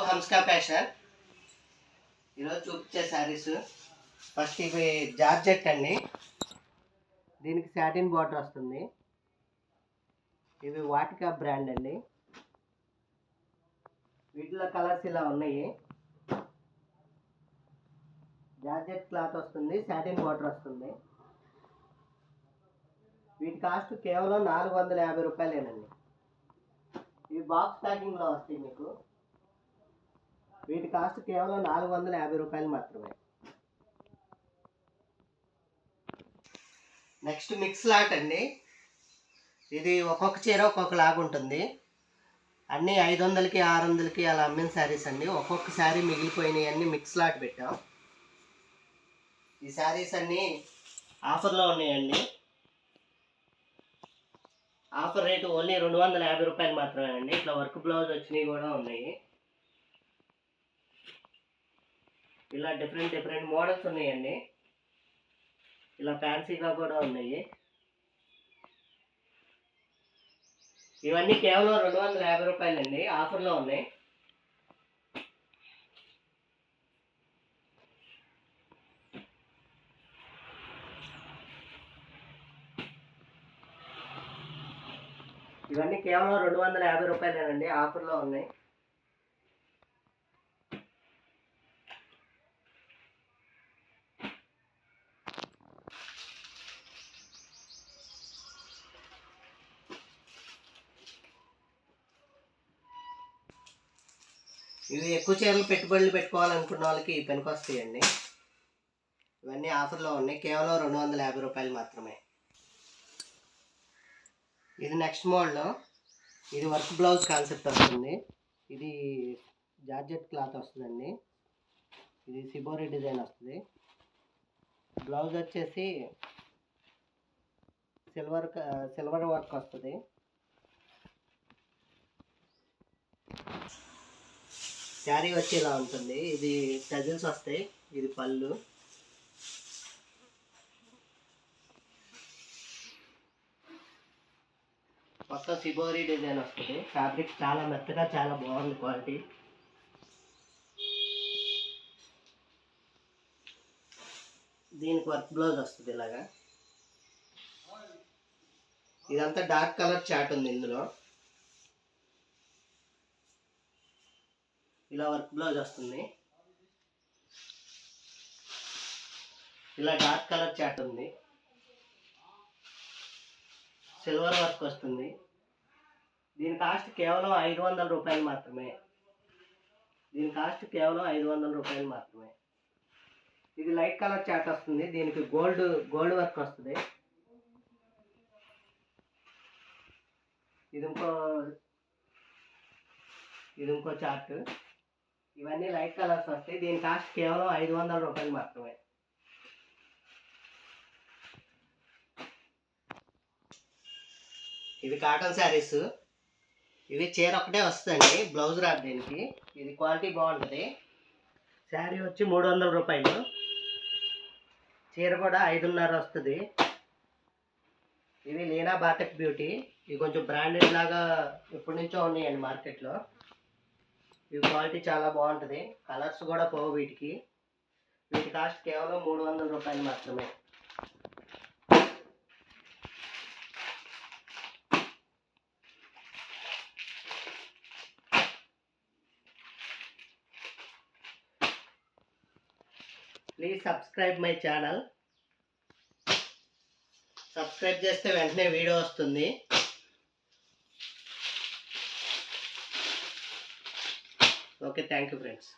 హంస్కా fashion ఈరోజు చూపించే saris first ఇవి జార్జెట్ అండి. దీనికి సాటిన్ బార్డర్ వస్తుంది. ఇవి వాటికా బ్రాండ్ అండి. వీటిలో కలర్స్ ఇలా ఉన్నాయి. జార్జెట్ క్లాత్ వస్తుంది, సాటిన్ బార్డర్ వస్తుంది. వీటి కాస్ట్ కేవలం 450 రూపాయలేనండి. ఇవి బాక్స్ ప్యాకింగ్లో వస్తాయి మీకు. వీటి కాస్ట్ కేవలం 450 రూపాయలు మాత్రమే. నెక్స్ట్ మిక్స్ లాట్ అండి. ఇది ఒక్కొక్క చీర ఒక్కొక్క లాగా ఉంటుంది. అన్నీ 500కి 600కి అలా అమ్మిన శారీస్ అండి. ఒక్కొక్క శారీ మిగిలిపోయినాయి అన్నీ మిక్స్ లాట్ పెట్టాం. ఈ శారీస్ అన్నీ ఆఫర్లో ఉన్నాయండి. ఆఫర్ రేటు ఓన్లీ 250 రూపాయలు మాత్రమే అండి. ఇట్లా వర్క్ బ్లౌజ్ వచ్చినవి కూడా ఉన్నాయి. ఇలా డిఫరెంట్ మోడల్స్ ఉన్నాయండి. ఇలా ఫ్యాన్సీగా కూడా ఉన్నాయి. ఇవన్నీ కేవలం 250 రూపాయలండి. ఆఫర్లో ఉన్నాయి. ఇవన్నీ కేవలం 250 రూపాయలేనండి. ఆఫర్లో ఉన్నాయి. ఇవి ఎక్కువ చీరలు పెట్టుబడులు పెట్టుకోవాలనుకున్న వాళ్ళకి పనికొస్తాయండి. ఇవన్నీ ఆఫర్లో ఉన్నాయి. కేవలం 250 రూపాయలు మాత్రమే. ఇది నెక్స్ట్ మోడల్. ఇది వర్క్ బ్లౌజ్ కాన్సెప్ట్ వస్తుంది. ఇది జార్జెట్ క్లాత్ వస్తుందండి. ఇది సిబోరి డిజైన్ వస్తుంది. బ్లౌజ్ వచ్చేసి సిల్వర్ వర్క్ వస్తుంది. శారీ వచ్చి ఇలా ఉంటుంది. ఇది టజిల్స్ వస్తాయి. ఇది పళ్ళు. మొత్తం సిబోరి డిజైన్ వస్తుంది. ఫ్యాబ్రిక్ చాలా మెత్తగా చాలా బాగుంది క్వాలిటీ. దీనికి వర్క్ బ్లౌజ్ వస్తుంది ఇలాగా. ఇదంతా డార్క్ కలర్ చాట్ ఉంది ఇందులో. ఇలా వర్క్ బ్లౌజ్ వస్తుంది. ఇలా డార్క్ కలర్ చాట్ ఉంది. సిల్వర్ వర్క్ వస్తుంది. దీని కాస్ట్ కేవలం 500 రూపాయలు మాత్రమే. దీని కాస్ట్ కేవలం 500 రూపాయలు మాత్రమే. ఇది లైట్ కలర్ చాట్ వస్తుంది. దీనికి గోల్డ్ వర్క్ వస్తుంది. ఇది ఇంకో చార్ట్. ఇవన్నీ లైట్ కలర్స్ వస్తాయి. దీని కాస్ట్ కేవలం 500 రూపాయలు మాత్రమే. ఇవి కాటన్ శారీస్. ఇవి చీర ఒకటే వస్తుందండి, బ్లౌజ్ రాదు దీనికి. ఇది క్వాలిటీ బాగుంటుంది. శారీ వచ్చి 300 రూపాయలు. చీర కూడా 5.5 వస్తుంది. ఇవి లీనా బాటక్ బ్యూటీ. ఇవి కొంచెం బ్రాండెడ్ లాగా ఎప్పటి నుంచో ఉన్నాయండి మార్కెట్లో. ఇవి క్వాలిటీ చాలా బాగుంటుంది. కలర్స్ కూడా పోవు వీటికి. వీటి కాస్ట్ కేవలం 300 రూపాయలు మాత్రమే. Please subscribe my channel. Subscribe చేస్తే వెంటనే వీడియో వస్తుంది. Okay, thank you friends.